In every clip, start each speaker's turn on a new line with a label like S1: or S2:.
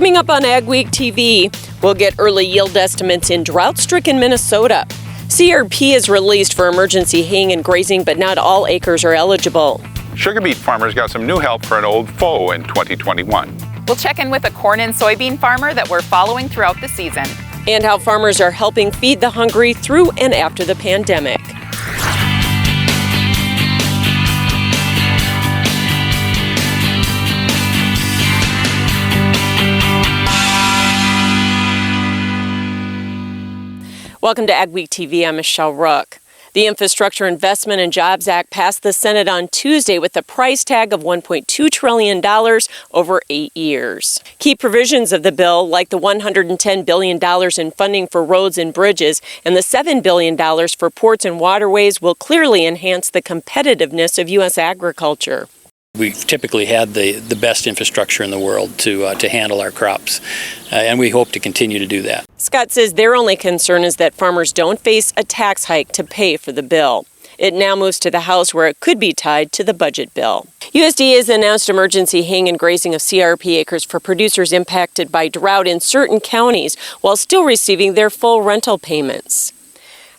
S1: Coming up on AgweekTV, we'll get early yield estimates in drought-stricken Minnesota. CRP is released for emergency haying and grazing, but not all acres are eligible.
S2: Sugar beet farmers got some new help for an old foe in 2021.
S3: We'll check in with a corn and soybean farmer that we're following throughout the season.
S1: And how farmers are helping feed the hungry through and after the pandemic. Welcome to AgweekTV. I'm Michelle Rook. The Infrastructure Investment and Jobs Act passed the Senate on Tuesday with a price tag of $1.2 trillion over 8 years. Key provisions of the bill, like the $110 billion in funding for roads and bridges and the $7 billion for ports and waterways, will clearly enhance the competitiveness of U.S. agriculture.
S4: We've typically had the best infrastructure in the world to handle our crops, and we hope to continue to do that.
S1: Scott says their only concern is that farmers don't face a tax hike to pay for the bill. It now moves to the House, where it could be tied to the budget bill. USDA has announced emergency haying and grazing of CRP acres for producers impacted by drought in certain counties, while still receiving their full rental payments.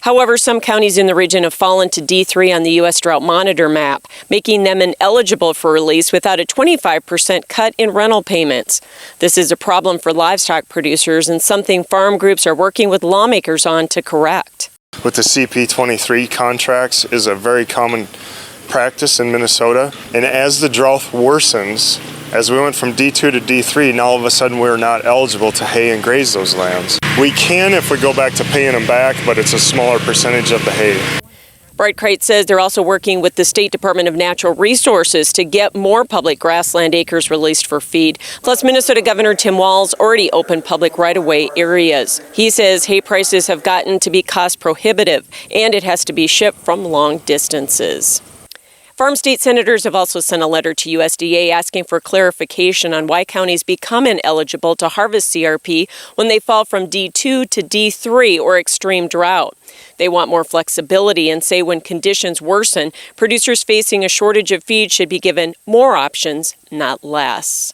S1: However, some counties in the region have fallen to D3 on the U.S. Drought Monitor map, making them ineligible for release without a 25% cut in rental payments. This is a problem for livestock producers and something farm groups are working with lawmakers on to correct.
S5: With the CP23 contracts is a very common practice in Minnesota, and as the drought worsens, as we went from D2 to D3, now all of a sudden we're not eligible to hay and graze those lands. We can if we go back to paying them back, but it's a smaller percentage of the hay.
S1: Bright Crate says they're also working with the State Department of Natural Resources to get more public grassland acres released for feed. Plus, Minnesota Governor Tim Walz already opened public right-of-way areas. He says hay prices have gotten to be cost prohibitive, and it has to be shipped from long distances. Farm state senators have also sent a letter to USDA asking for clarification on why counties become ineligible to harvest CRP when they fall from D2 to D3 or extreme drought. They want more flexibility and say when conditions worsen, producers facing a shortage of feed should be given more options, not less.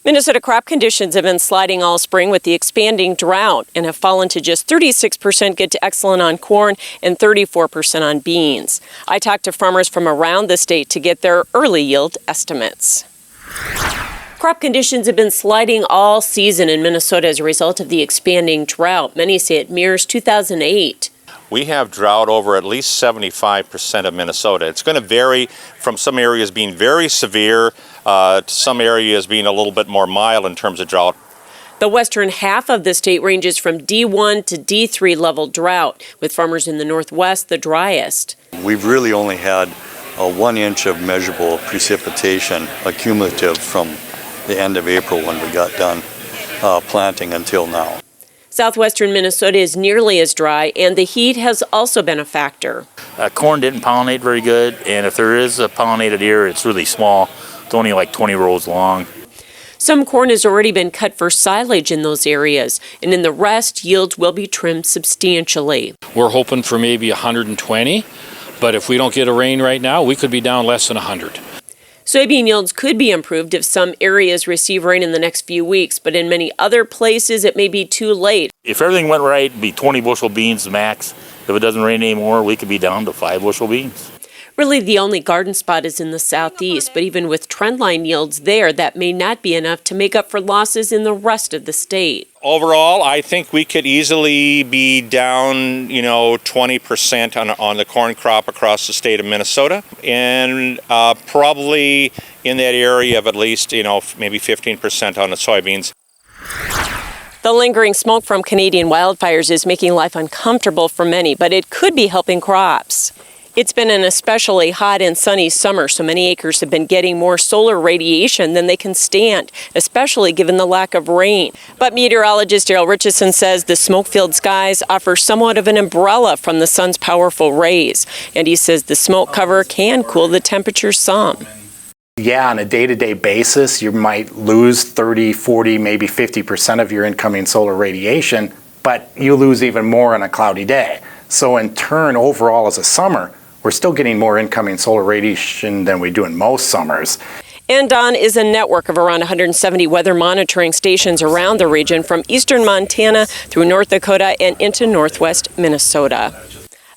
S1: Minnesota crop conditions have been sliding all spring with the expanding drought and have fallen to just 36% good to excellent on corn and 34% on beans. I talked to farmers from around the state to get their early yield estimates. Crop conditions have been sliding all season in Minnesota as a result of the expanding drought. Many say it mirrors 2008.
S6: We have drought over at least 75% of Minnesota. It's going to vary from some areas being very severe to some areas being a little bit more mild in terms of drought.
S1: The western half of the state ranges from D1 to D3 level drought, with farmers in the northwest the driest.
S7: We've really only had 1 inch of measurable precipitation accumulative from the end of April when we got done planting until now.
S1: Southwestern Minnesota is nearly as dry, and the heat has also been a factor.
S8: Corn didn't pollinate very good, and if there is a pollinated ear, it's really small. It's only like 20 rows long.
S1: Some corn has already been cut for silage in those areas, and in the rest, yields will be trimmed substantially.
S9: We're hoping for maybe 120, but if we don't get a rain right now, we could be down less than 100.
S1: Soybean yields could be improved if some areas receive rain in the next few weeks, but in many other places it may be too late.
S8: If everything went right, it'd be 20 bushel beans max. If it doesn't rain anymore, we could be down to 5 bushel beans.
S1: Really, the only garden spot is in the southeast, but even with trendline yields there, that may not be enough to make up for losses in the rest of the state.
S6: Overall, I think we could easily be down, 20% on the corn crop across the state of Minnesota, and probably in that area of at least, maybe 15% on the soybeans.
S1: The lingering smoke from Canadian wildfires is making life uncomfortable for many, but it could be helping crops. It's been an especially hot and sunny summer, so many acres have been getting more solar radiation than they can stand, especially given the lack of rain. But meteorologist Daryl Richardson says the smoke-filled skies offer somewhat of an umbrella from the sun's powerful rays, and he says the smoke cover can cool the temperature some.
S10: Yeah, on a day-to-day basis, you might lose 30, 40, maybe 50% of your incoming solar radiation, but you lose even more on a cloudy day. So in turn, overall as a summer, we're still getting more incoming solar radiation than we do in most summers.
S1: And Dawn is a network of around 170 weather monitoring stations around the region from eastern Montana through North Dakota and into northwest Minnesota.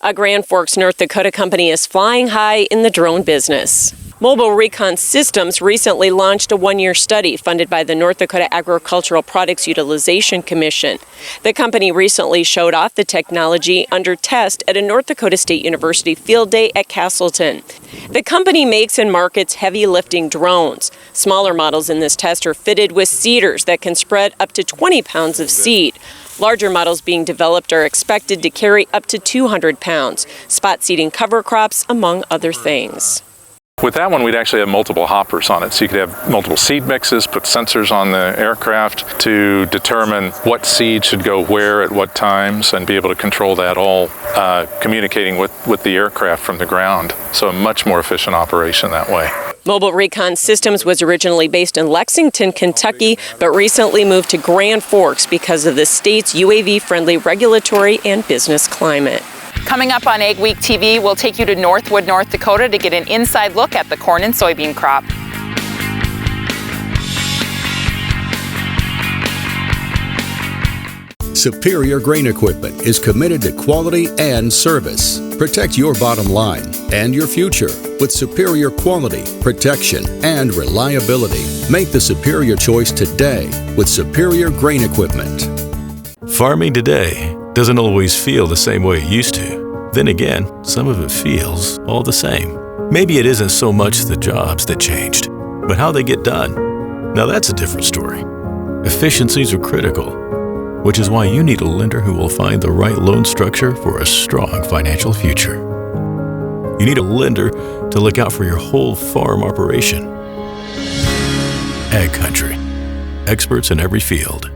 S1: A Grand Forks, North Dakota company is flying high in the drone business. Mobile Recon Systems recently launched a one-year study funded by the North Dakota Agricultural Products Utilization Commission. The company recently showed off the technology under test at a North Dakota State University field day at Castleton. The company makes and markets heavy-lifting drones. Smaller models in this test are fitted with seeders that can spread up to 20 pounds of seed. Larger models being developed are expected to carry up to 200 pounds, spot seeding cover crops, among other things.
S2: With that one, we'd actually have multiple hoppers on it. So you could have multiple seed mixes, put sensors on the aircraft to determine what seed should go where at what times and be able to control that all communicating with the aircraft from the ground. So a much more efficient operation that way.
S1: Mobile Recon Systems was originally based in Lexington, Kentucky, but recently moved to Grand Forks because of the state's UAV-friendly regulatory and business climate.
S3: Coming up on AgWeek TV, we'll take you to Northwood, North Dakota to get an inside look at the corn and soybean crop.
S11: Superior Grain Equipment is committed to quality and service. Protect your bottom line and your future with superior quality, protection, and reliability. Make the superior choice today with Superior Grain Equipment.
S12: Farming today doesn't always feel the same way it used to. Then again, some of it feels all the same. Maybe it isn't so much the jobs that changed, but how they get done. Now that's a different story. Efficiencies are critical, which is why you need a lender who will find the right loan structure for a strong financial future. You need a lender to look out for your whole farm operation. Ag Country. Experts in every field.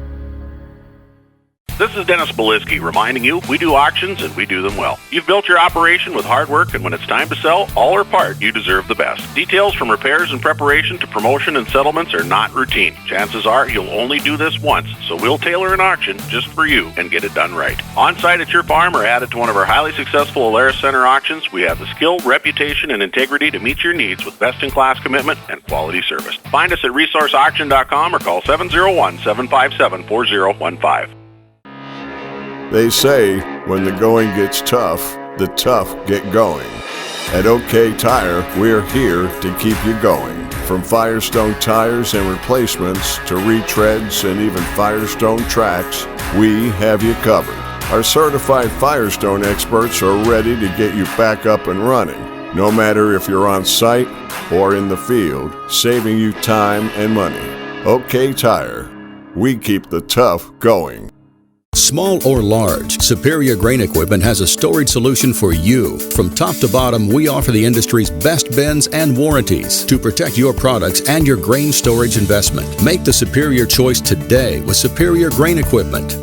S13: This is Dennis Belisky reminding you we do auctions and we do them well. You've built your operation with hard work, and when it's time to sell, all or part, you deserve the best. Details from repairs and preparation to promotion and settlements are not routine. Chances are you'll only do this once, so we'll tailor an auction just for you and get it done right. On site at your farm or added to one of our highly successful Alaris Center auctions, we have the skill, reputation, and integrity to meet your needs with best-in-class commitment and quality service. Find us at resourceauction.com or call 701-757-4015.
S14: They say when the going gets tough, the tough get going. At OK Tire, we're here to keep you going. From Firestone tires and replacements to retreads and even Firestone tracks, we have you covered. Our certified Firestone experts are ready to get you back up and running, no matter if you're on site or in the field, saving you time and money. OK Tire, we keep the tough going.
S11: Small or large, Superior Grain Equipment has a storage solution for you. From top to bottom, we offer the industry's best bins and warranties to protect your products and your grain storage investment. Make the superior choice today with Superior Grain Equipment.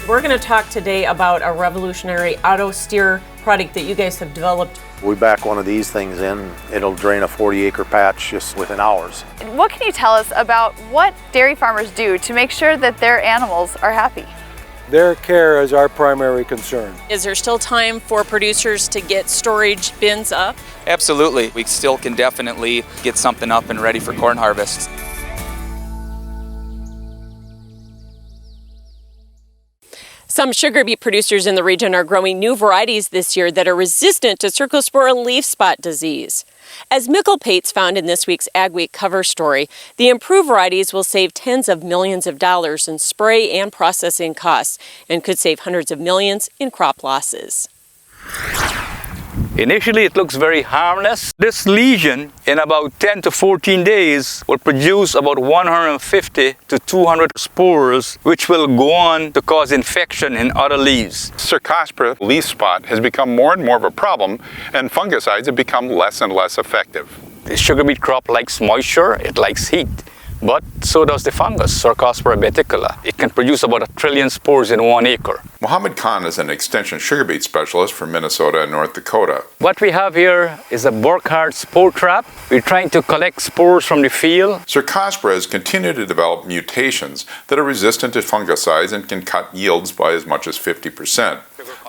S1: We're going to talk today about a revolutionary auto steer product that you guys have developed.
S15: We back one of these things in, it'll drain a 40-acre patch just within hours.
S16: What can you tell us about what dairy farmers do to make sure that their animals are happy?
S17: Their care is our primary concern.
S1: Is there still time for producers to get storage bins up?
S18: Absolutely. We still can definitely get something up and ready for corn harvest.
S1: Some sugar beet producers in the region are growing new varieties this year that are resistant to Cercospora leaf spot disease. As Mikkel Pates found in this week's AgWeek cover story, the improved varieties will save tens of millions of dollars in spray and processing costs and could save hundreds of millions in crop losses.
S19: Initially, it looks very harmless. This lesion, in about 10 to 14 days, will produce about 150 to 200 spores, which will go on to cause infection in other leaves.
S2: Cercospora leaf spot has become more and more of a problem, and fungicides have become less and less effective.
S19: The sugar beet crop likes moisture, it likes heat. But so does the fungus, Cercospora beticula. It can produce about 1 trillion spores in 1 acre.
S2: Mohammed Khan is an extension sugar beet specialist for Minnesota and North Dakota.
S19: What we have here is a Burkhardt spore trap. We're trying to collect spores from the field.
S2: Cercospora has continued to develop mutations that are resistant to fungicides and can cut yields by as much as 50%.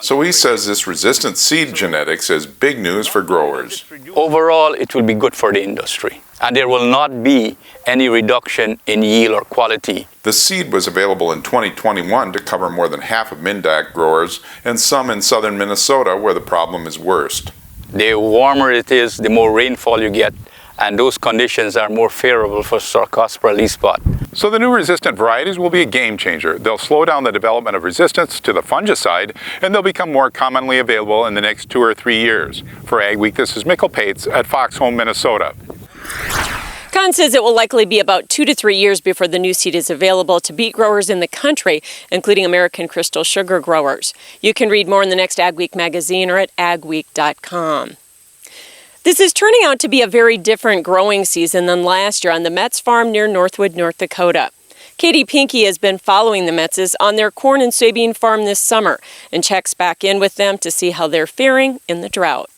S2: So he says this resistant seed genetics is big news for growers.
S19: Overall, it will be good for the industry. and there will not be any reduction in yield or quality.
S20: The seed was available in 2021 to cover more than half of Mindac growers and some in southern Minnesota where the problem is worst.
S19: The warmer it is, the more rainfall you get, and those conditions are more favorable for Cercospora leaf spot.
S2: So the new resistant varieties will be a game changer. They'll slow down the development of resistance to the fungicide, and they'll become more commonly available in the next 2 or 3 years. For Ag Week, this is Mikkel Pates at Foxhome, Minnesota.
S1: Kahn says it will likely be about 2 to 3 years before the new seed is available to beet growers in the country, including American Crystal sugar growers. You can read more in the next Ag Week magazine or at agweek.com. This is turning out to be a very different growing season than last year on the Metz farm near Northwood, North Dakota. Katie Pinky has been following the Metzes on their corn and soybean farm this summer and checks back in with them to see how they're faring in the drought.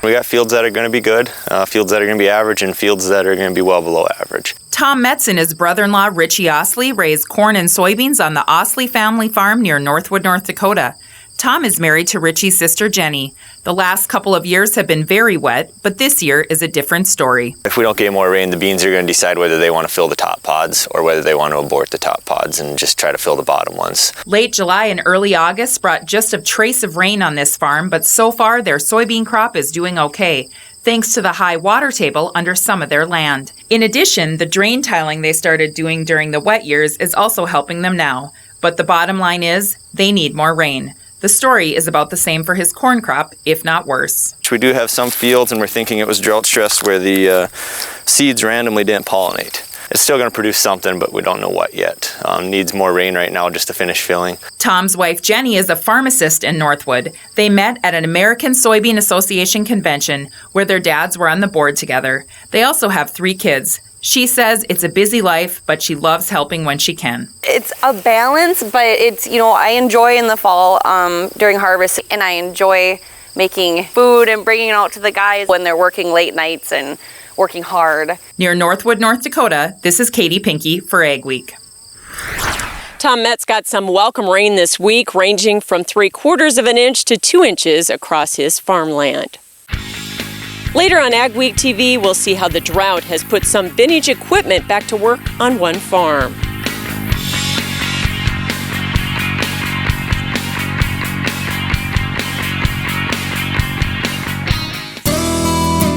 S21: We got fields that are going to be good, fields that are going to be average, and fields that are going to be well below average.
S3: Tom Metz and his brother-in-law Richie Osley raised corn and soybeans on the Osley family farm near Northwood, North Dakota. Tom is married to Richie's sister Jenny. The last couple of years have been very wet, but this year is a different story.
S21: If we don't get more rain, the beans are going to decide whether they want to fill the top pods or whether they want to abort the top pods and just try to fill the bottom ones.
S3: Late July and early August brought just a trace of rain on this farm, but so far their soybean crop is doing okay, thanks to the high water table under some of their land. In addition, the drain tiling they started doing during the wet years is also helping them now. But the bottom line is, they need more rain. The story is about the same for his corn crop, if not worse.
S21: We do have some fields, and we're thinking it was drought stress where the seeds randomly didn't pollinate. It's still going to produce something, but we don't know what yet. Needs more rain right now just to finish filling.
S3: Tom's wife Jenny is a pharmacist in Northwood. They met at an American Soybean Association convention where their dads were on the board together. They also have 3 kids. She says it's a busy life, but she loves helping when she can.
S22: It's a balance, but it's, I enjoy in the fall during harvest, and I enjoy making food and bringing it out to the guys when they're working late nights and working hard.
S3: Near Northwood, North Dakota, this is Katie Pinky for Ag Week.
S1: Tom Metz got some welcome rain this week, ranging from 3/4 of an inch to 2 inches across his farmland. Later on Ag Week TV, we'll see how the drought has put some vintage equipment back to work on one farm.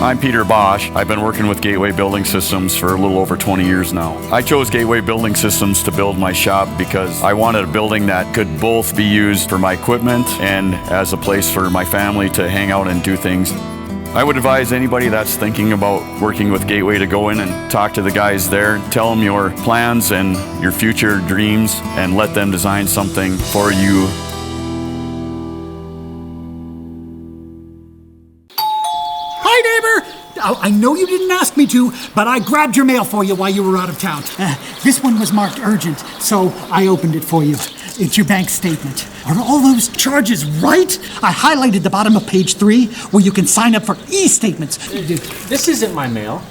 S23: I'm Peter Bosch. I've been working with Gateway Building Systems for a little over 20 years now. I chose Gateway Building Systems to build my shop because I wanted a building that could both be used for my equipment and as a place for my family to hang out and do things. I would advise anybody that's thinking about working with Gateway to go in and talk to the guys there, tell them your plans and your future dreams, and let them design something for you.
S24: Hi, neighbor! Oh, I know you didn't ask me to, but I grabbed your mail for you while you were out of town. This one was marked urgent, so I opened it for you. It's your bank statement. Are all those charges right? I highlighted the bottom of page 3 where you can sign up for e-statements.
S25: This isn't my mail.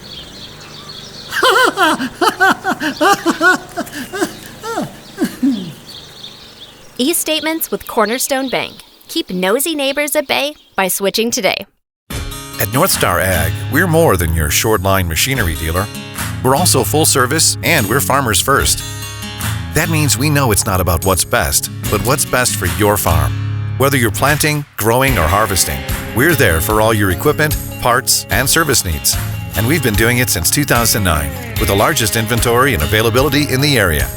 S26: E-statements with Cornerstone Bank. Keep nosy neighbors at bay by switching today.
S27: At North Star Ag, we're more than your short-line machinery dealer. We're also full service, and we're farmers first. That means we know it's not about what's best, but what's best for your farm. Whether you're planting, growing, or harvesting, we're there for all your equipment, parts, and service needs. And we've been doing it since 2009, with the largest inventory and availability in the area.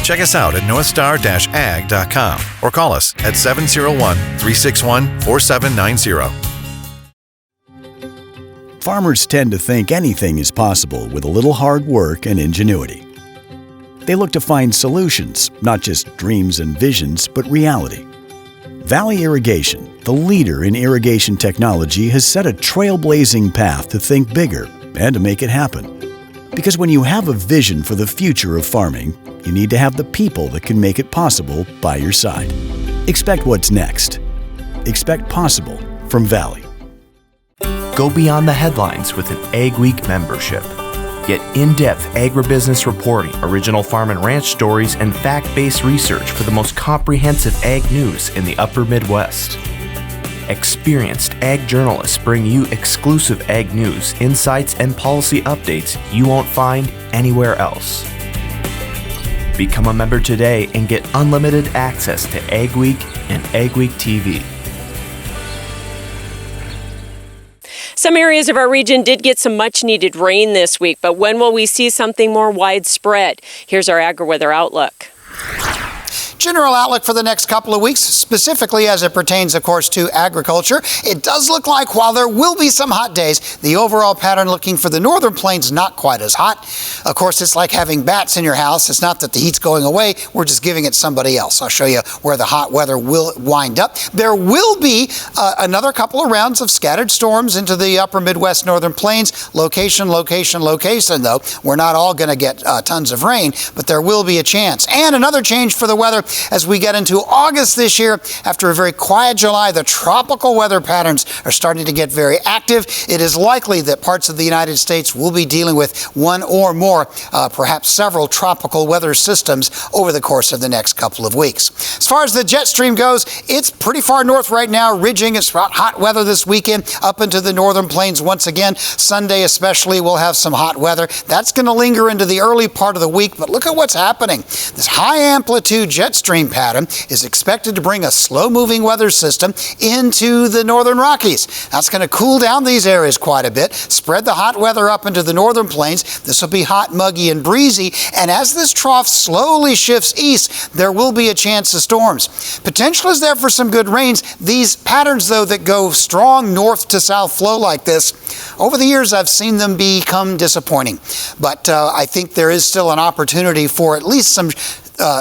S27: Check us out at northstar-ag.com or call us at 701-361-4790.
S28: Farmers tend to think anything is possible with a little hard work and ingenuity. They look to find solutions, not just dreams and visions, but reality. Valley Irrigation, the leader in irrigation technology, has set a trailblazing path to think bigger and to make it happen. Because when you have a vision for the future of farming, you need to have the people that can make it possible by your side. Expect what's next. Expect possible from Valley.
S29: Go beyond the headlines with an AgWeek membership. Get in-depth agribusiness reporting, original farm and ranch stories, and fact-based research for the most comprehensive ag news in the upper Midwest. Experienced ag journalists bring you exclusive ag news, insights, and policy updates you won't find anywhere else. Become a member today and get unlimited access to AgWeek and AgweekTV.
S1: Some areas of our region did get some much-needed rain this week, but when will we see something more widespread? Here's our AgriWeather outlook.
S4: General outlook for the next couple of weeks, specifically as it pertains, of course, to agriculture. It does look like while there will be some hot days, the overall pattern looking for the northern plains not quite as hot. Of course, it's like having bats in your house. It's not that the heat's going away. We're just giving it somebody else. I'll show you where the hot weather will wind up. There will be another couple of rounds of scattered storms into the upper Midwest northern plains. Location, though. We're not all going to get tons of rain, but there will be a chance. And another change for the weather as we get into August this year. After a very quiet July, the tropical weather patterns are starting to get very active. It is likely that parts of the United States will be dealing with one or more, perhaps several tropical weather systems over the course of the next couple of weeks. As far as the jet stream goes, it's pretty far north right now, ridging. It's hot weather this weekend up into the northern plains once again. Sunday especially, we'll have some hot weather. That's going to linger into the early part of the week, but look at what's happening. This high amplitude jet stream pattern is expected to bring a slow-moving weather system into the northern Rockies. That's going to cool down these areas quite a bit, spread the hot weather up into the northern plains. This will be hot, muggy, and breezy, and as this trough slowly shifts east, there will be a chance of storms. Potential is there for some good rains. These patterns, though, that go strong north to south flow like this, over the years I've seen them become disappointing. But I think there is still an opportunity for at least some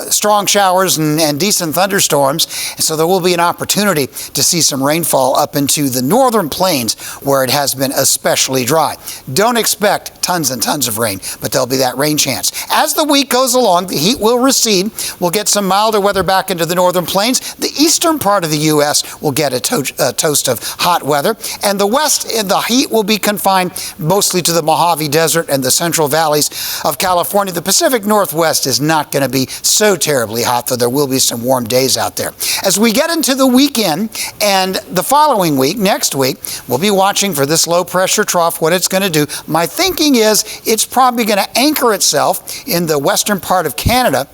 S4: strong showers and decent thunderstorms, and so there will be an opportunity to see some rainfall up into the northern plains where it has been especially dry. Don't expect tons and tons of rain, but there'll be that rain chance. As the week goes along, the heat will recede. We'll get some milder weather back into the northern plains. The eastern part of the U.S. will get a toast of hot weather, and the west, the heat will be confined mostly to the Mojave Desert and the central valleys of California. The Pacific Northwest is not going to be so terribly hot, though there will be some warm days out there. As we get into the weekend and the following week, next week, we'll be watching for this low pressure trough, what it's going to do. My thinking is it's probably going to anchor itself in the western part of Canada,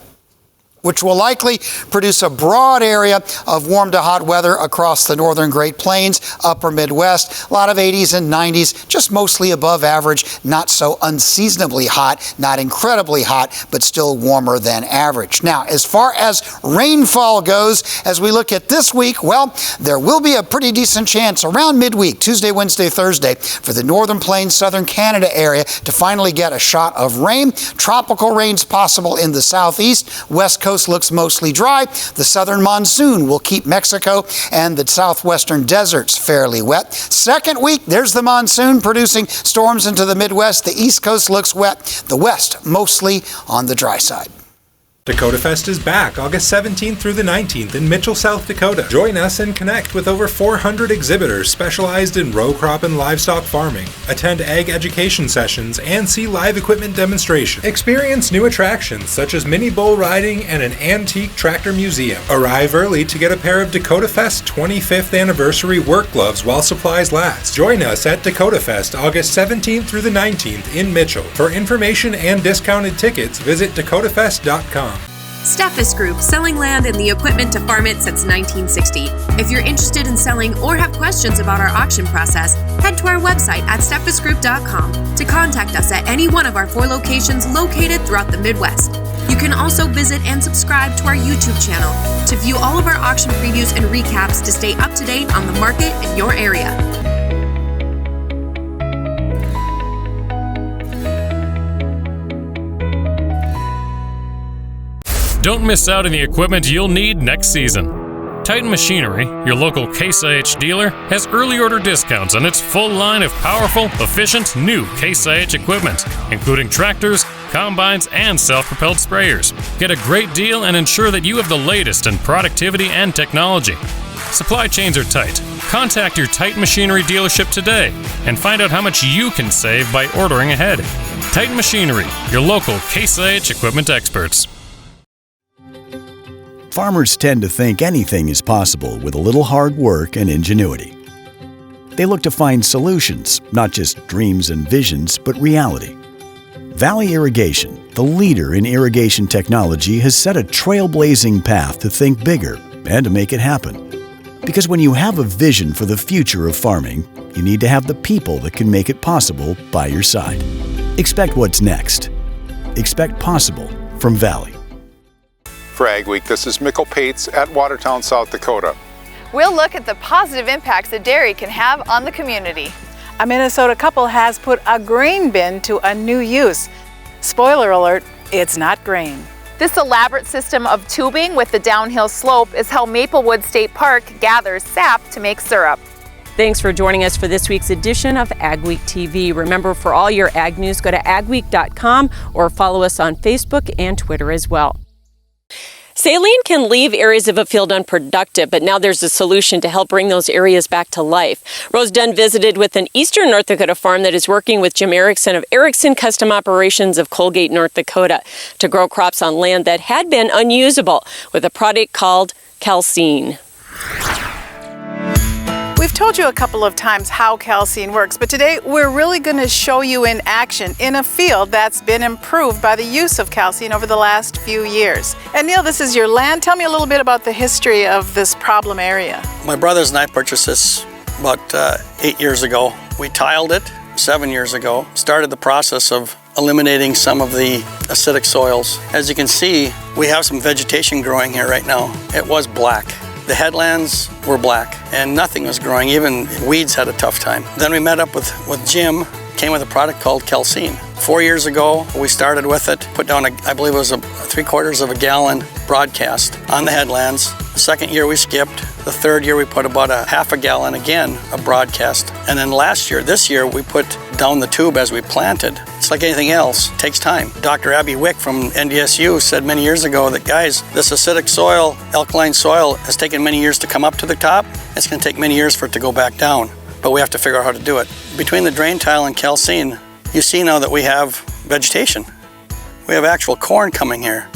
S4: which will likely produce a broad area of warm to hot weather across the northern Great Plains, upper Midwest, a lot of 80s and 90s, just mostly above average, not so unseasonably hot, not incredibly hot, but still warmer than average. Now, as far as rainfall goes, as we look at this week, well, there will be a pretty decent chance around midweek, Tuesday, Wednesday, Thursday, for the northern plains, southern Canada area to finally get a shot of rain. Tropical rains possible in the southeast, west coast looks mostly dry. The southern monsoon will keep Mexico and the southwestern deserts fairly wet. Second week, there's the monsoon producing storms into the Midwest. The east coast looks wet. The west mostly on the dry side.
S5: Dakota Fest is back August 17th through the 19th in Mitchell, South Dakota. Join us and connect with over 400 exhibitors specialized in row crop and livestock farming. Attend ag education sessions and see live equipment demonstrations. Experience new attractions such as mini bull riding and an antique tractor museum. Arrive early to get a pair of Dakota Fest 25th anniversary work gloves while supplies last. Join us at Dakota Fest August 17th through the 19th in Mitchell. For information and discounted tickets, visit dakotafest.com.
S6: Steffes Group, selling land and the equipment to farm it since 1960. If you're interested in selling or have questions about our auction process, head to our website at steffesgroup.com to contact us at any one of our 4 locations located throughout the Midwest. You can also visit and subscribe to our YouTube channel to view all of our auction previews and recaps to stay up to date on the market in your area.
S7: Don't miss out on the equipment you'll need next season. Titan Machinery, your local Case IH dealer, has early order discounts on its full line of powerful, efficient, new Case IH equipment, including tractors, combines, and self-propelled sprayers. Get a great deal and ensure that you have the latest in productivity and technology. Supply chains are tight. Contact your Titan Machinery dealership today and find out how much you can save by ordering ahead. Titan Machinery, your local Case IH equipment experts.
S28: Farmers tend to think anything is possible with a little hard work and ingenuity. They look to find solutions, not just dreams and visions, but reality. Valley Irrigation, the leader in irrigation technology, has set a trailblazing path to think bigger and to make it happen. Because when you have a vision for the future of farming, you need to have the people that can make it possible by your side. Expect what's next. Expect possible from Valley.
S8: For AgWeek, this is Mikkel Pates at Watertown, South Dakota.
S9: We'll look at the positive impacts that dairy can have on the community.
S10: A Minnesota couple has put a grain bin to a new use. Spoiler alert, it's not grain.
S9: This elaborate system of tubing with the downhill slope is how Maplewood State Park gathers sap to make syrup.
S1: Thanks for joining us for this week's edition of AgweekTV. Remember, for all your ag news, go to agweek.com or follow us on Facebook and Twitter as well. Saline can leave areas of a field unproductive, but now there's a solution to help bring those areas back to life. Rose Dunn visited with an eastern North Dakota farm that is working with Jim Erickson of Erickson Custom Operations of Colgate, North Dakota, to grow crops on land that had been unusable with a product called calcine.
S10: We've told you a couple of times how calcine works, but today we're really going to show you in action in a field that's been improved by the use of calcine over the last few years. And Neil, this is your land. Tell me a little bit about the history of this problem area.
S11: My brothers and I purchased this about 8 years ago. We tiled it 7 years ago, started the process of eliminating some of the acidic soils. As you can see, we have some vegetation growing here right now. It was black. The headlands were black and nothing was growing. Even weeds had a tough time. Then we met up with Jim, came with a product called calcine. 4 years ago, we started with it, put down, I believe it was a 3/4 of a gallon broadcast on the headlands. The second year we skipped. The third year we put about a half a gallon again of broadcast. And then this year, we put down the tube as we planted. It's like anything else, it takes time. Dr. AGWEEK from NDSU said many years ago that, guys, this acidic soil, alkaline soil, has taken many years to come up to the top. It's going to take many years for it to go back down, but we have to figure out how to do it. Between the drain tile and calcine, you see now that we have vegetation. We have actual corn coming here.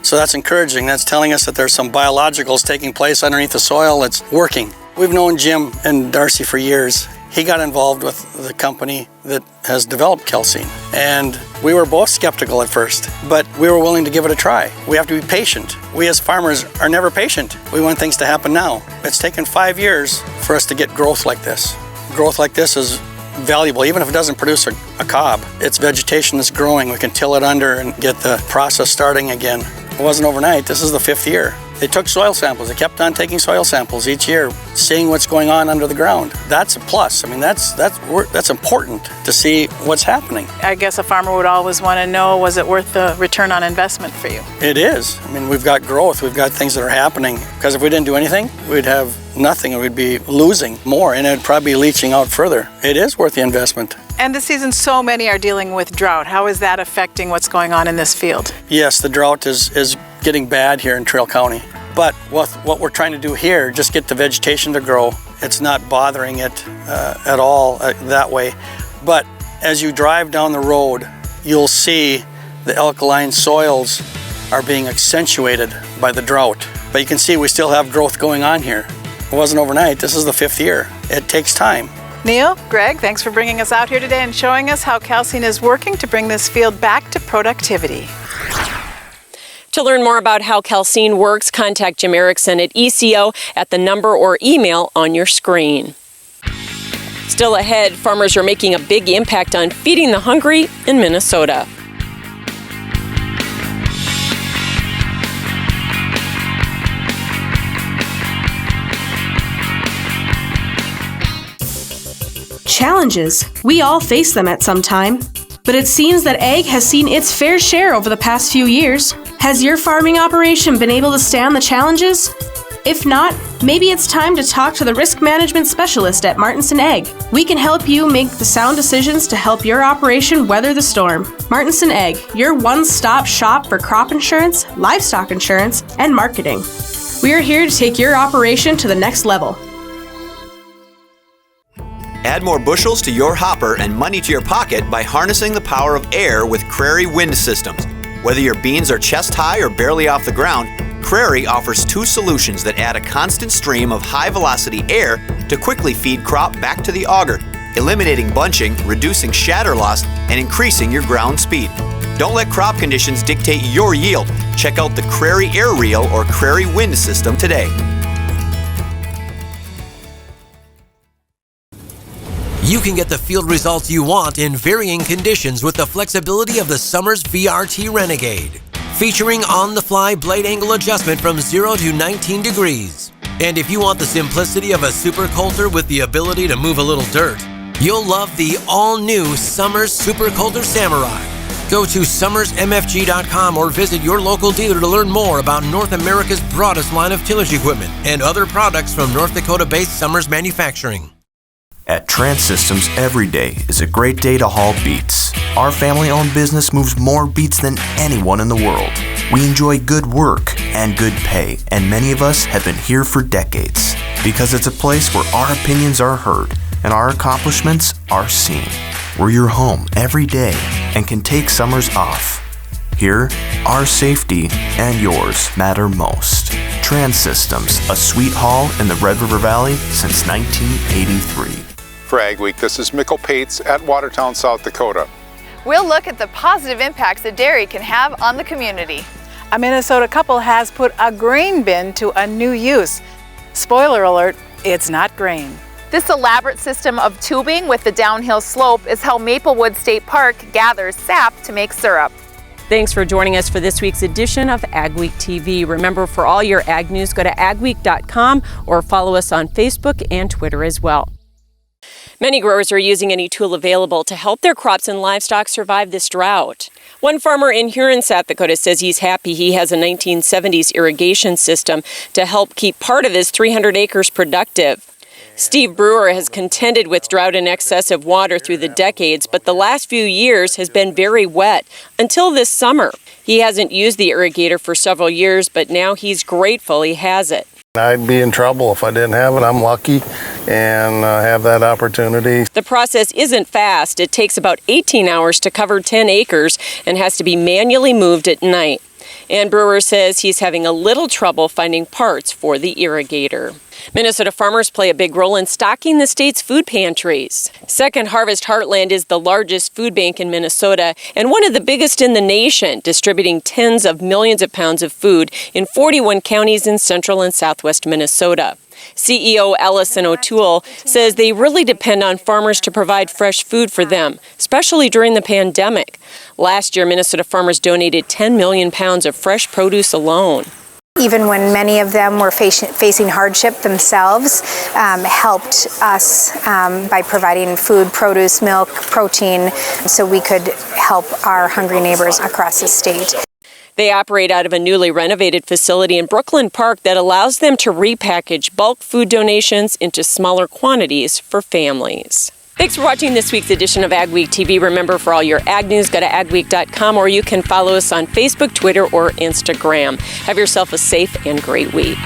S11: So that's encouraging. That's telling us that there's some biologicals taking place underneath the soil. It's working. We've known Jim and Darcy for years. He got involved with the company that has developed calcine. And we were both skeptical at first, but we were willing to give it a try. We have to be patient. We as farmers are never patient. We want things to happen now. It's taken 5 years for us to get growth like this. Growth like this is valuable, even if it doesn't produce a cob. It's vegetation that's growing. We can till it under and get the process starting again. It wasn't overnight. This is the 5th year. They took soil samples. They kept on taking soil samples each year, seeing what's going on under the ground. That's a plus. I mean, that's important to see what's happening.
S10: I guess a farmer would always want to know, was it worth the return on investment for you?
S11: It is. I mean, we've got growth. We've got things that are happening. Because if we didn't do anything, we'd have nothing. We'd be losing more, and it'd probably be leaching out further. It is worth the investment.
S10: And this season, so many are dealing with drought. How is that affecting what's going on in this field?
S11: Yes, the drought is getting bad here in Trail County. But what we're trying to do here, just get the vegetation to grow. It's not bothering it at all that way. But as you drive down the road, you'll see the alkaline soils are being accentuated by the drought. But you can see we still have growth going on here. It wasn't overnight. This is the 5th year. It takes time.
S10: Neil, Greg, thanks for bringing us out here today and showing us how calcine is working to bring this field back to productivity.
S1: To learn more about how calcine works, contact Jim Erickson at ECO at the number or email on your screen. Still ahead, farmers are making a big impact on feeding the hungry in Minnesota.
S12: Challenges. We all face them at some time. But it seems that ag has seen its fair share over the past few years. Has your farming operation been able to stand the challenges? If not, maybe it's time to talk to the risk management specialist at Martinson Ag. We can help you make the sound decisions to help your operation weather the storm. Martinson Ag, your one-stop shop for crop insurance, livestock insurance, and marketing. We are here to take your operation to the next level.
S13: Add more bushels to your hopper and money to your pocket by harnessing the power of air with Crary Wind Systems. Whether your beans are chest high or barely off the ground, Prairie offers two solutions that add a constant stream of high-velocity air to quickly feed crop back to the auger, eliminating bunching, reducing shatter loss, and increasing your ground speed. Don't let crop conditions dictate your yield. Check out the Prairie Air Reel or Prairie Wind system today.
S2: You can get the field results you want in varying conditions with the flexibility of the Summers VRT Renegade. Featuring on-the-fly blade angle adjustment from 0 to 19 degrees. And if you want the simplicity of a super coulter with the ability to move a little dirt, you'll love the all-new Summers Super Coulter Samurai. Go to summersmfg.com or visit your local dealer to learn more about North America's broadest line of tillage equipment and other products from North Dakota-based Summers Manufacturing.
S29: At Trans-Systems, every day is a great day to haul beets. Our family-owned business moves more beets than anyone in the world. We enjoy good work and good pay, and many of us have been here for decades because it's a place where our opinions are heard and our accomplishments are seen. We're your home every day and can take summers off. Here, our safety and yours matter most. Trans-Systems, a sweet haul in the Red River Valley since 1983.
S8: For AgWeek, this is Mikkel Pates at Watertown, South Dakota.
S9: We'll look at the positive impacts that dairy can have on the community.
S10: A Minnesota couple has put a grain bin to a new use. Spoiler alert, it's not grain.
S9: This elaborate system of tubing with the downhill slope is how Maplewood State Park gathers sap to make syrup.
S1: Thanks for joining us for this week's edition of AgWeek TV. Remember, for all your ag news, go to agweek.com or follow us on Facebook and Twitter as well. Many growers are using any tool available to help their crops and livestock survive this drought. One farmer in Huron, South Dakota says he's happy he has a 1970s irrigation system to help keep part of his 300 acres productive. Steve Brewer has contended with drought and excessive water through the decades, but the last few years has been very wet until this summer. He hasn't used the irrigator for several years, but now he's grateful he has it.
S14: I'd be in trouble if I didn't have it. I'm lucky and have that opportunity.
S1: The process isn't fast. It takes about 18 hours to cover 10 acres and has to be manually moved at night. And Brewer says he's having a little trouble finding parts for the irrigator. Minnesota farmers play a big role in stocking the state's food pantries. Second Harvest Heartland is the largest food bank in Minnesota and one of the biggest in the nation, distributing tens of millions of pounds of food in 41 counties in central and southwest Minnesota. CEO Ellison O'Toole says they really depend on farmers to provide fresh food for them, especially during the pandemic. Last year, Minnesota farmers donated 10 million pounds of fresh produce alone.
S15: Even when many of them were facing hardship themselves, helped us by providing food, produce, milk, protein, so we could help our hungry neighbors across the state.
S1: They operate out of a newly renovated facility in Brooklyn Park that allows them to repackage bulk food donations into smaller quantities for families. Thanks for watching this week's edition of AgWeek TV. Remember, for all your ag news, go to agweek.com, or you can follow us on Facebook, Twitter, or Instagram. Have yourself a safe and great week.